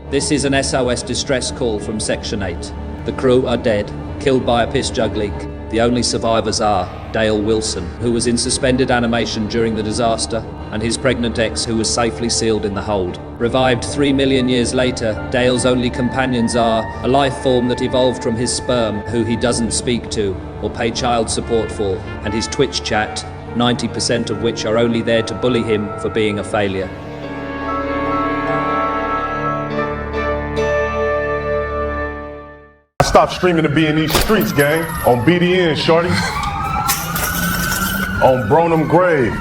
This is an SOS distress call from Section 8. The crew are dead, killed by a piss jug leak. The only survivors are Dale Wilson, who was in suspended animation during the disaster, and his pregnant ex, who was safely sealed in the hold. Revived 3 million years later, Dale's only companions are a life form that evolved from his sperm, who he doesn't speak to or pay child support for, and his Twitch chat, 90% of which are only there to bully him for being a failure. I stopped streaming to be in these streets, gang. On BDN, shorty. On Bronham Grave.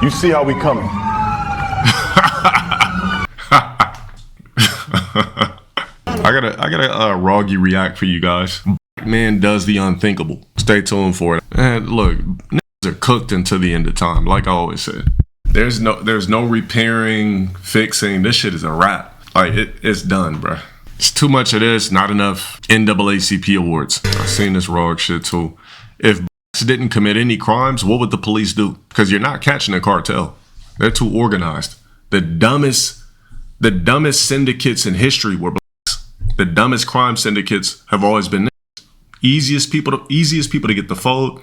You see how we coming. I gotta Roggy react for you guys. Black man does the unthinkable. Stay tuned for it. And look, niggas are cooked until the end of time, like I always said. There's no repairing, fixing. This shit is a wrap. Like it's done, bruh. It's too much of this, not enough NAACP awards. I've seen this Rog shit too. If blacks didn't commit any crimes, what would the police do? Because you're not catching a cartel. They're too organized. The dumbest syndicates in history were blacks. The dumbest crime syndicates have always been niggas. Easiest people to get the fold.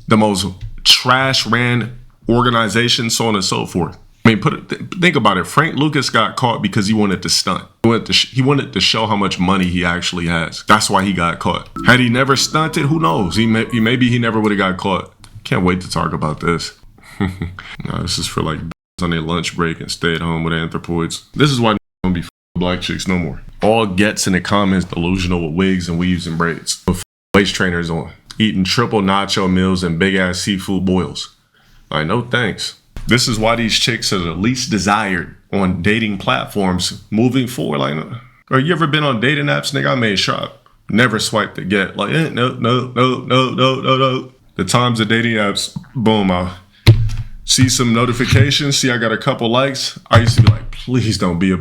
The most trash ran organizations, so on and so forth. I mean, think about it. Frank Lucas got caught because he wanted to stunt. He wanted to show how much money he actually has. That's why he got caught. Had he never stunted, who knows? Maybe he never would have got caught. Can't wait to talk about this. No, this is for like on their lunch break and stay at home with anthropoids. This is why don't be black chicks no more. All gets in the comments delusional with wigs and weaves and braids. With waist trainers on. Eating triple nacho meals and big ass seafood boils. Like, no thanks. This is why these chicks are the least desired on dating platforms moving forward. Like, or you ever been on dating apps, nigga? I made sure never swiped to get. Like, no. The times of dating apps, boom, I see some notifications, see I got a couple likes. I used to be like, please don't be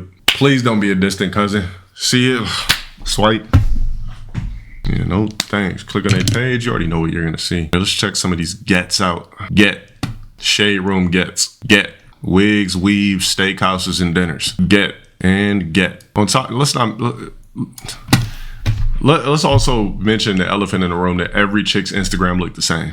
a distant cousin. See it, swipe. Yeah, no thanks. Click on their page, you already know what you're gonna see. Let's check some of these gets out. Get. Shade room gets. Get. Wigs, weaves, steakhouses, and dinners. Get. And get. On top, let's also mention the elephant in the room that every chick's Instagram looked the same.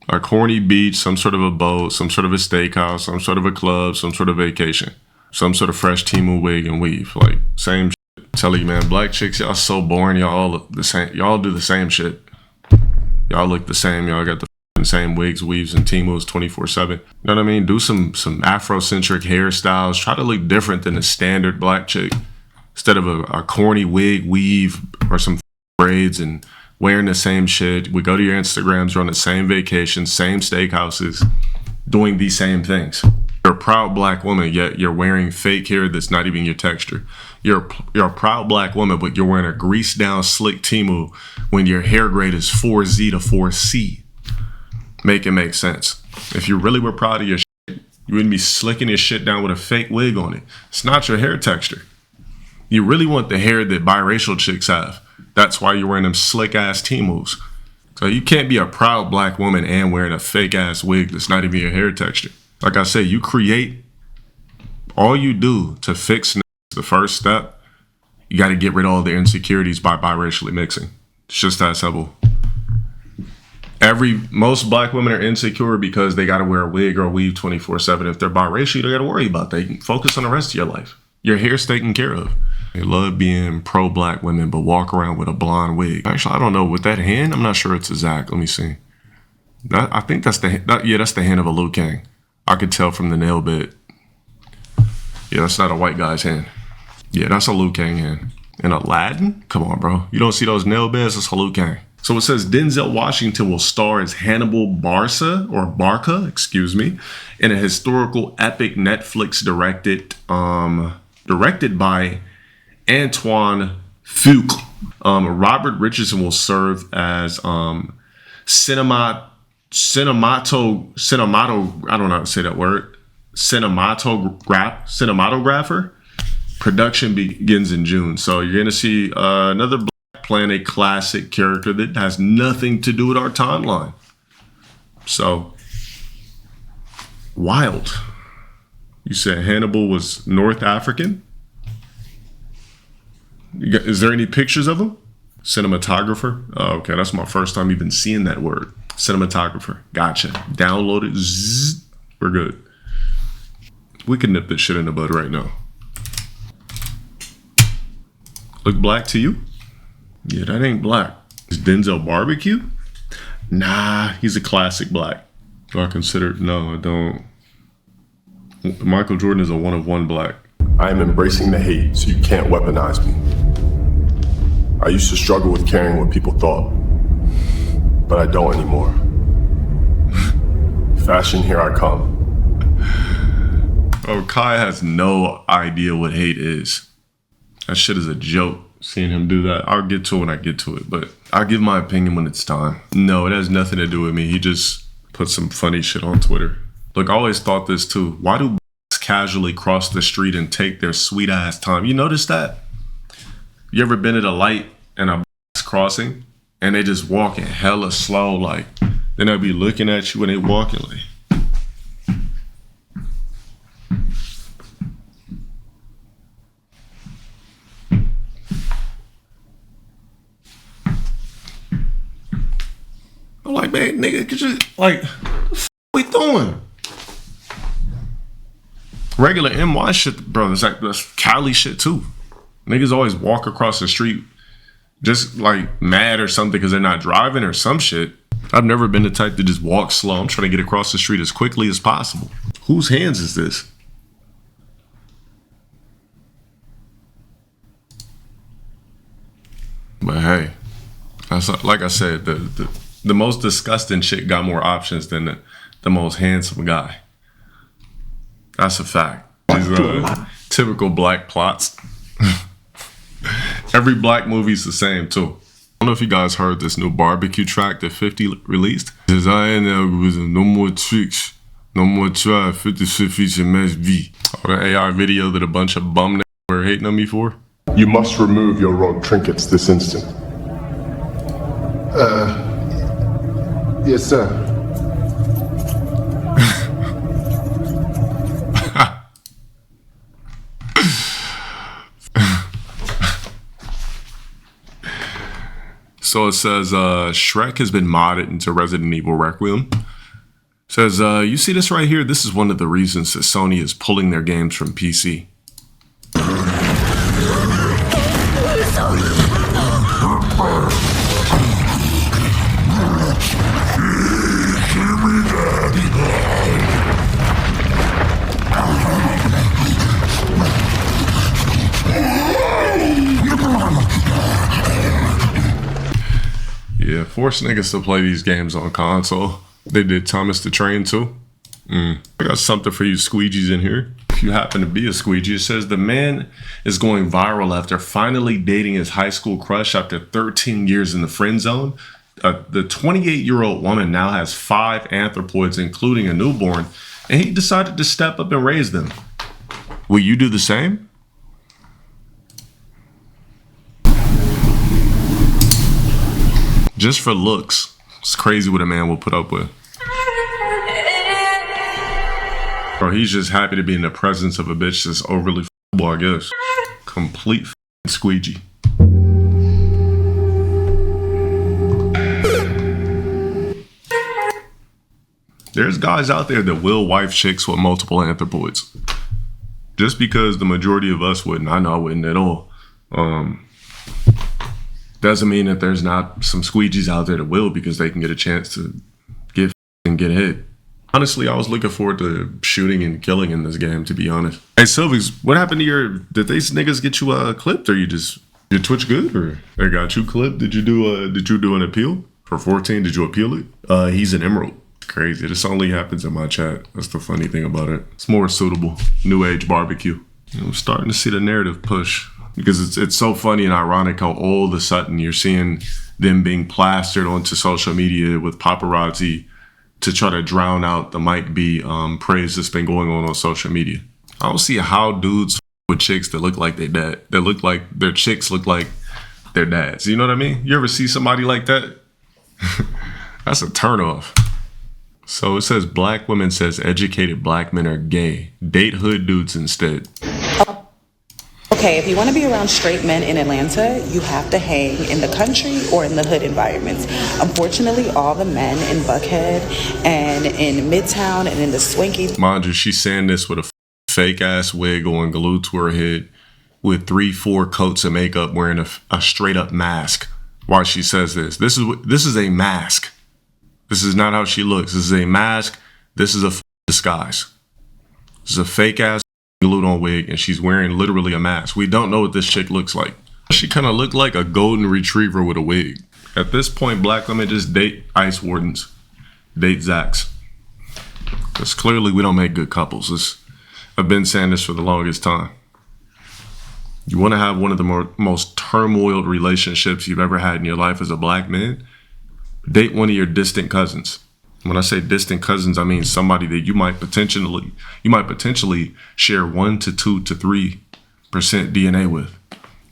A corny beach, some sort of a boat, some sort of a steakhouse, some sort of a club, some sort of vacation, some sort of fresh Temu wig and weave. Like, same shit. Tell you, man, black chicks, y'all so boring. Y'all all look the same. Y'all do the same shit. Y'all look the same. Y'all got the same wigs, weaves, and Temus 24/7. You know what I mean? Do some Afrocentric hairstyles. Try to look different than the standard black chick. Instead of a corny wig, weave, or some braids and wearing the same shit. We go to your Instagrams, you're on the same vacation, same steakhouses, doing these same things. You're a proud black woman, yet you're wearing fake hair that's not even your texture. You're a proud black woman, but you're wearing a greased down slick Temu when your hair grade is 4Z to 4C. Make it make sense. If you really were proud of your shit, you wouldn't be slicking your shit down with a fake wig on it. It's not your hair texture. You really want the hair that biracial chicks have. That's why you're wearing them slick ass Temus. So you can't be a proud black woman and wearing a fake ass wig that's not even your hair texture. Like I said, you create, all you do to fix the first step, you got to get rid of all the insecurities by biracially mixing. It's just that simple. Most black women are insecure because they got to wear a wig or a weave 24/7. If they're biracial, you don't got to worry about that. You can focus on the rest of your life. Your hair's taken care of. They love being pro-black women, but walk around with a blonde wig. Actually, I don't know. With that hand, I'm not sure it's exact. Let me see. I think that's the hand of a Liu Kang. I could tell from the nail bit. Yeah, that's not a white guy's hand. Yeah, that's a Liu Kang hand. And Aladdin? Come on, bro. You don't see those nail beds? That's a Liu Kang. So it says Denzel Washington will star as Hannibal Barca, in a historical epic Netflix directed by Antoine Fuqua. Robert Richardson will serve as cinematographer. Production begins in June. So you're going to see another Black Planet classic character that has nothing to do with our timeline. So, wild. You said Hannibal was North African? Is there any pictures of him? Cinematographer? Oh, okay, that's my first time even seeing that word. Cinematographer. Gotcha. Download it. Zzz. We're good. We can nip this shit in the bud right now. Look black to you? Yeah, that ain't black. Is Denzel barbecue? Nah, he's a classic black. Do I consider? No, I don't. Michael Jordan is a one of one black. I am embracing the hate, so you can't weaponize me. I used to struggle with caring what people thought, but I don't anymore. Fashion, here I come. Oh, Kai has no idea what hate is. That shit is a joke, seeing him do that. I'll get to it when I get to it, but I'll give my opinion when it's time. No, it has nothing to do with me. He just put some funny shit on Twitter. Look, I always thought this too. Why do casually cross the street and take their sweet ass time? You notice that? You ever been at a light and a crossing and they just walking hella slow, like then they'll be looking at you when they walking like. I'm like, man, nigga, could you like what the f we doing? Regular NY shit, bro, it's like that's Cali shit too. Niggas always walk across the street just like mad or something because they're not driving or some shit. I've never been the type to just walk slow. I'm trying to get across the street as quickly as possible. Whose hands is this? But hey, that's like I said, the most disgusting shit got more options than the most handsome guy. That's a fact. These typical black plots. Every black movie's the same too. I don't know if you guys heard this new barbecue track that 50 released. It says, I ain't algorithm, no more tricks, no more try, 50 shit feature match B. Or the AI video that a bunch of bum niggas were hating on me for. You must remove your rogue trinkets this instant. Yes, sir. So it says, Shrek has been modded into Resident Evil Requiem. It says, you see this right here? This is one of the reasons that Sony is pulling their games from PC. Yeah, force niggas to play these games on console. They did Thomas the Train too. I got something for you squeegees in here. If you happen to be a squeegee, it says the man is going viral after finally dating his high school crush after 13 years in the friend zone. The 28-year-old woman now has 5 anthropoids, including a newborn, and he decided to step up and raise them. Will you do the same? Just for looks. It's crazy what a man will put up with. Bro, he's just happy to be in the presence of a bitch that's overly f***able, I guess. Complete squeegee. There's guys out there that will wife chicks with multiple anthropoids. Just because the majority of us wouldn't. I know I wouldn't at all. Doesn't mean that there's not some squeegees out there that will, because they can get a chance to get and get hit. Honestly, I was looking forward to shooting and killing in this game, to be honest. Hey, Sylvix, what happened to did these niggas get you clipped, or your Twitch good, or they got you clipped? Did you do an appeal for 14? Did you appeal it? He's an emerald. Crazy. This only happens in my chat. That's the funny thing about it. It's more suitable. New age barbecue. I'm starting to see the narrative push. Because it's so funny and ironic how all of a sudden you're seeing them being plastered onto social media with paparazzi to try to drown out the Mike B praise that's been going on social media. I don't see how dudes with chicks that look like their dad, that look like their chicks look like their dads. You know what I mean? You ever see somebody like that? That's a turnoff. So it says black women says educated black men are gay. Date hood dudes instead. Okay, if you want to be around straight men in Atlanta, you have to hang in the country or in the hood environments. Unfortunately, all the men in Buckhead and in Midtown and in the swanky... Mind you, she's saying this with a fake ass wig on, glued to her head, with 3-4 coats of makeup, wearing a straight up mask. Why she says this? This is a mask. This is not how she looks. This is a mask. This is a disguise. This is a fake ass glued on wig, and she's wearing literally a mask. We don't know what this chick looks like. She kind of looked like a golden retriever with a wig. At this point, black women just date ICE wardens, date Zacks. Because clearly we don't make good couples. I've been saying this for the longest time. You want to have one of the most turmoiled relationships you've ever had in your life as a black man? Date one of your distant cousins. When I say distant cousins, I mean somebody that you might potentially share 1 to 2 to 3% DNA with,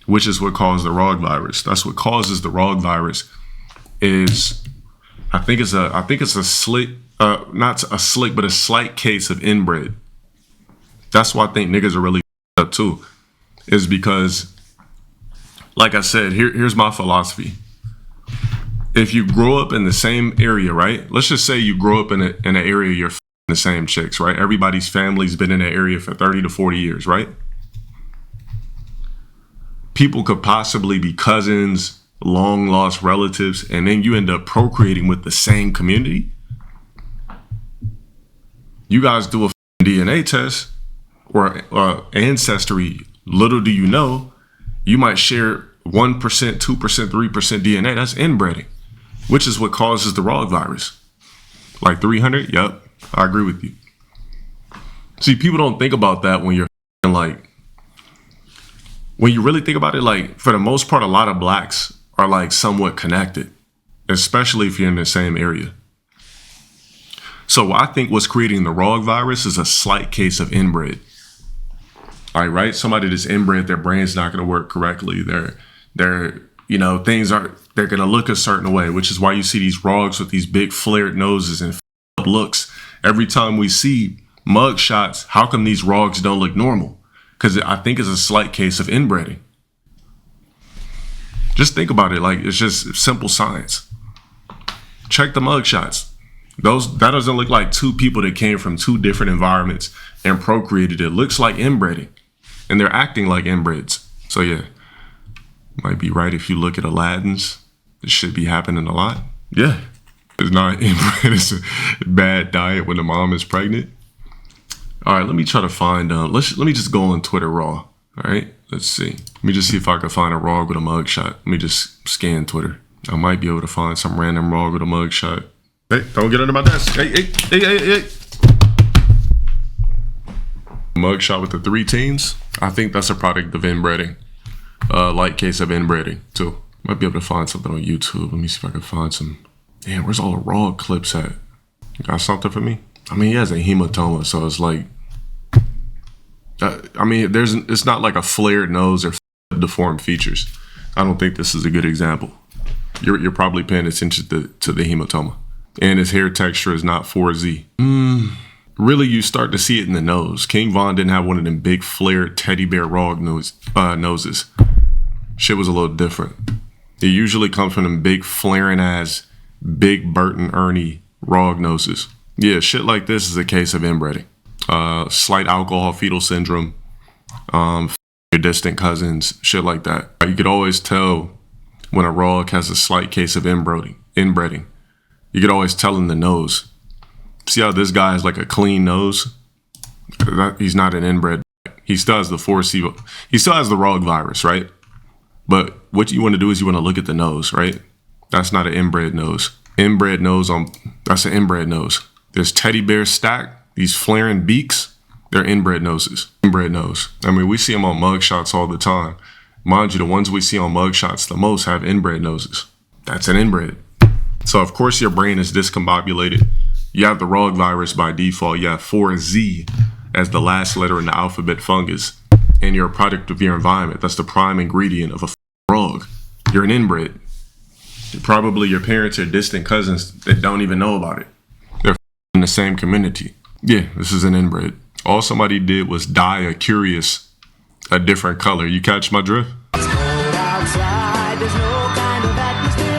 which is what caused the rotavirus. That's what causes the rotavirus. I think it's a slight case of inbred. That's why I think niggas are really up too, is because, like I said, here's my philosophy. If you grow up in the same area, right? Let's just say you grow up in an area you're the same chicks, right? Everybody's family's been in that area for 30 to 40 years, right? People could possibly be cousins, long lost relatives, and then you end up procreating with the same community. You guys do a DNA test or ancestry. Little do you know, you might share 1%, 2%, 3% DNA. That's inbreeding, which is what causes the rotavirus. Like 300? Yep, I agree with you. See, people don't think about that when you're like, when you really think about it, like for the most part, a lot of blacks are like somewhat connected, especially if you're in the same area. So I think what's creating the virus is a slight case of inbred. All right, somebody that's inbred, their brain's not going to work correctly. They're going to look a certain way, which is why you see these rogs with these big flared noses and looks. Every time we see mug shots, how come these rogs don't look normal? Because I think it's a slight case of inbreeding. Just think about it, like it's just simple science. Check the mug shots. That doesn't look like two people that came from two different environments and procreated. It looks like inbreeding, and they're acting like inbreds. So yeah, might be right if you look at Aladdin's. This should be happening a lot. Yeah, it's not inbred. It's a bad diet when the mom is pregnant. All right, let me try to find. Let me just go on Twitter Raw. All right, let's see. Let me just see if I can find a Raw with a mugshot. Let me just scan Twitter. I might be able to find some random Raw with a mugshot. Hey, don't get under my desk. Hey. Mugshot with the 3 teens. I think that's a product of inbreeding. Light case of inbreeding too. Might be able to find something on YouTube. Let me see if I can find some. Damn, where's all the raw clips at? You got something for me? I mean, he has a hematoma, so it's like, it's not like a flared nose or deformed features. I don't think this is a good example. You're probably paying attention to the hematoma. And his hair texture is not 4Z. Really, you start to see it in the nose. King Von didn't have one of them big flared teddy bear raw noses. Shit was a little different. It usually comes from them big flaring ass, big Burton Ernie raw noses. Yeah, shit like this is a case of inbreeding. Slight alcohol fetal syndrome, your distant cousins, shit like that. You could always tell when a rog has a slight case of inbreeding. You could always tell in the nose. See how this guy has like a clean nose? He's not an inbred. He still has the 4C. He still has the rotavirus, right? But what you want to do is you want to look at the nose, right? That's not an inbred nose. That's an inbred nose. There's teddy bear stack, these flaring beaks, they're inbred noses. Inbred nose. I mean, we see them on mugshots all the time. Mind you, the ones we see on mugshots the most have inbred noses. That's an inbred. So of course your brain is discombobulated. You have the rotavirus by default. You have 4Z as the last letter in the alphabet fungus. And you're a product of your environment. That's the prime ingredient of a rog. You're an inbred. Probably your parents are distant cousins that don't even know about it. They're in the same community. Yeah, this is an inbred. All somebody did was dye a curious a different color. You catch my drift? Outside, there's no kind of atmosphere